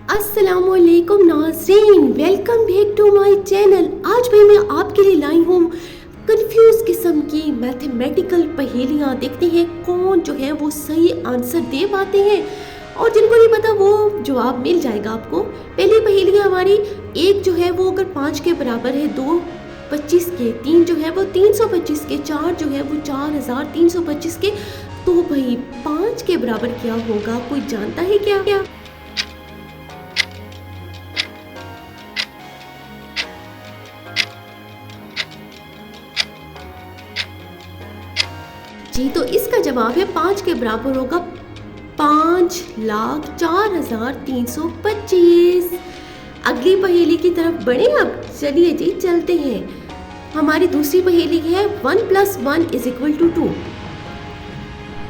अस्सलामुअलैकुम नाज़रीन, welcome back to my channel. आज भाई मैं आपके लिए लाई हूँ कंफ्यूज किस्म की मैथमेटिकल पहेलियाँ। देखते हैं कौन जो है वो सही आंसर दे पाते हैं और जिनको नहीं पता वो जवाब मिल जाएगा आपको। पहली पहेली हमारी, एक जो है वो अगर 5 के बराबर है, 2 25 के, 3 जो है वो 325 के, 4 जो है वो 4325 के, तो भाई 5 के बराबर क्या होगा? कोई जानता है क्या? जी तो इसका जवाब है 5 के बराबर होगा 5,04,325। अगली पहेली की तरफ बढ़े अब, चलिए जी चलते हैं। हमारी दूसरी पहेली है 1 + 1 = 2,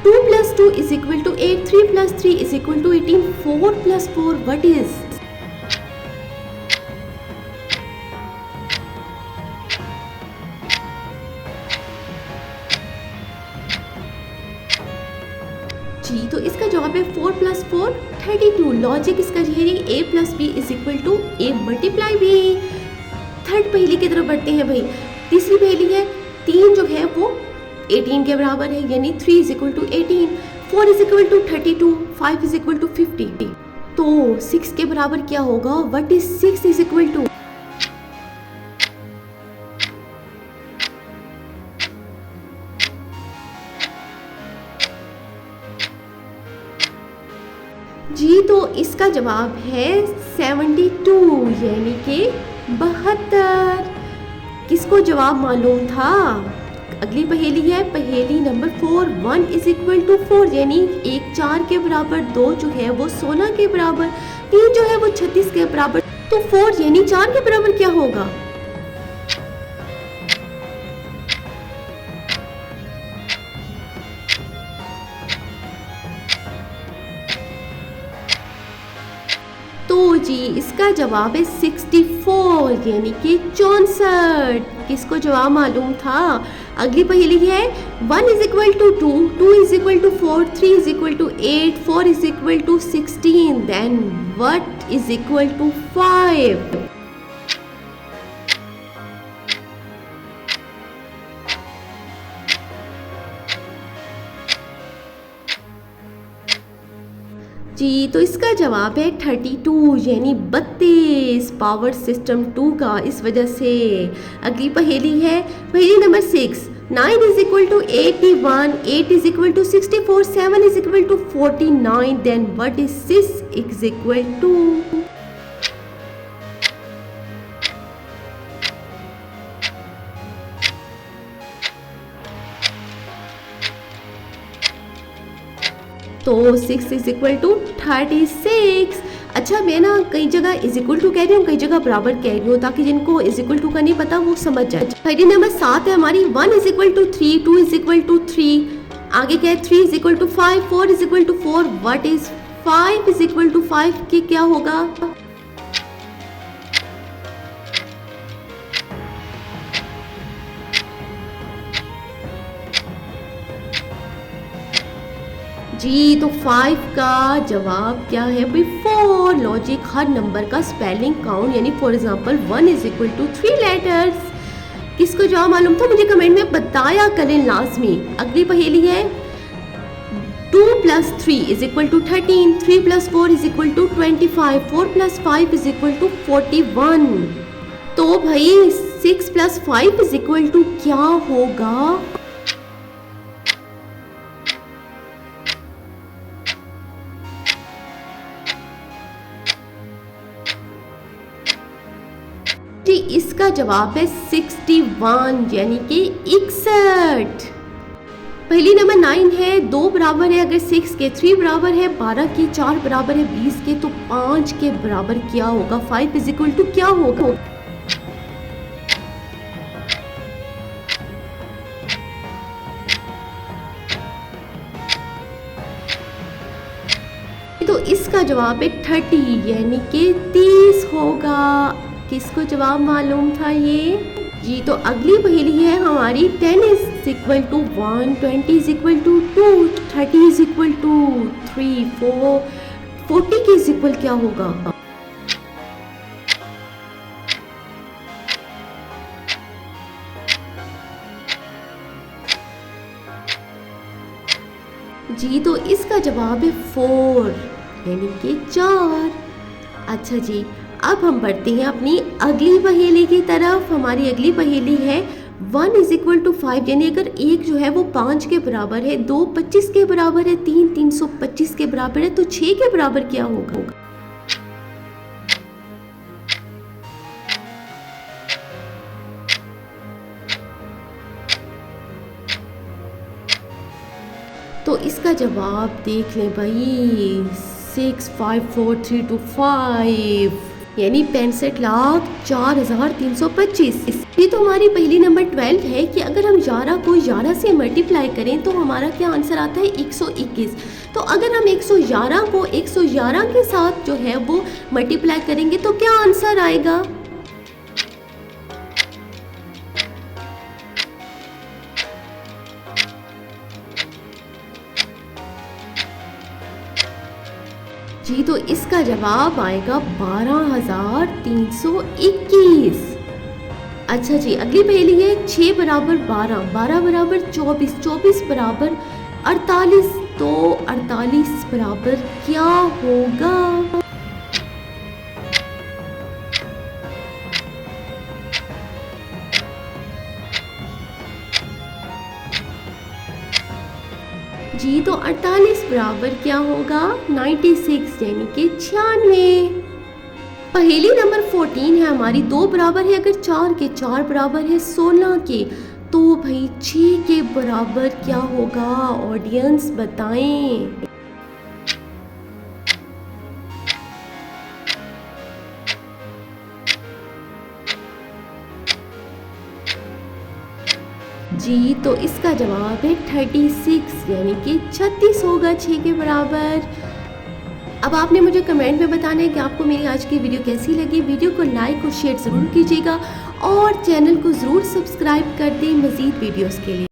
2 + 2 = 8, 3 + 3 = 18, 4 + 4 what is? जी तो इसका जवाब है 4 + 4 32। लॉजिक इसका ये है a + b = a × b। Third पहेली की तरफ बढ़ते हैं भाई। तीसरी पहेली है 3 जो है वो 18 के बराबर है, यानी 3 = 18, 4 = 32, 5 = 50। तो 6 के बराबर क्या होगा? व्हाट इज 6 = जी तो इसका जवाब है 72, यानी कि 72। किसको जवाब मालूम था? अगली पहेली है पहेली नंबर 4, 1 = 4, यानी 1 4 के बराबर, 2 जो है वो 16 के बराबर, 3 जो है वो 36 के बराबर, तो 4 यानी 4 के बराबर क्या होगा? तो जी इसका जवाब है 64, यानी कि 64। किसको जवाब मालूम था? अगली पहेली है 1 = 2, 2 = 4, 3 = 8, 4 = 16, then what is equal to 5? जी तो इसका जवाब है 32, यानी 32। पावर सिस्टम 2 का इस वजह से। अगली पहेली है पहेली number 6, 9 = 81, 8 = 64, 7 = 49, then what is 6 = to? तो 6 = 36। अच्छा मैं ना कई जगह = कह रही हूँ, कई जगह बराबर कह रही हूँ, ताकि जिनको = का नहीं पता वो समझ जाए। पहेली नंबर 7 है हमारी 1 = 3, 2 = 3, आगे क्या है 3 = 5, 4 = 4, व्हाट इज 5 = 5 की क्या होगा? जी तो 5 का जवाब क्या है भाई? 4। लॉजिक हर नंबर का स्पेलिंग काउंट, यानी फॉर एग्जांपल 1 = 3 लेटर्स। किसको जवाब मालूम था मुझे कमेंट में बताया करें लाजमी। अगली पहेली है 2 + 3 = 13, 3 + 4 = 25, 4 + 5 = 41। तो भाई 6 + 5 = क्या होगा? जी इसका जवाब है 61, यानी कि 61। पहली नंबर 9 है 2 बराबर है अगर 6 के, 3 बराबर है 12 के, 4 बराबर है 20 के, तो 5 के बराबर क्या होगा? 5 = क्या होगा? तो इसका जवाब है 30, यानी कि 30 होगा। किसको जवाब मालूम था ये? जी तो अगली पहेली है हमारी 10 = 1, 20 = 2, 30 = 3, 4, 40 के इक्वल क्या होगा? इसका जवाब है 4 यानी कि 4। अच्छा जी, अब हम बढ़ते हैं अपनी अगली पहेली की तरफ। हमारी अगली पहेली है 1 = 5 यानी अगर 1 जो है वो 5 के बराबर है, 2 25 के बराबर है, 3 325 के बराबर है, तो 6 के बराबर क्या होगा? तो इसका जवाब देख लें भाई, 6 5 4 3 2 5 यानी 65,04,325। ये तो हमारी पहली नंबर 12 है कि अगर हम 11 को 11 से मल्टीप्लाई करें तो हमारा क्या आंसर आता है? 121। तो अगर हम 111 को 111 के साथ जो है वो मल्टीप्लाई करेंगे तो क्या आंसर आएगा? जी, तो इसका जवाब आएगा 12,321। अच्छा जी, अगली पहेली है 6 बराबर 12, 12 बराबर 24, 24 बराबर 48, तो 48 बराबर क्या होगा? जी, तो 48 बराबर क्या होगा? 96 यानी कि 96। पहेली नंबर 14 है हमारी, 2 बराबर है अगर 4 के, 4 बराबर है 16 के, तो भाई 6 के बराबर क्या होगा? ऑडियंस बताएं। जी, तो इसका जवाब है 36 यानी कि 36 होगा 6 के बराबर। अब आपने मुझे कमेंट में बताना है कि आपको मेरी आज की वीडियो कैसी लगी। वीडियो को लाइक और शेयर ज़रूर कीजिएगा और चैनल को ज़रूर सब्सक्राइब कर दें मज़ीद वीडियोस के लिए।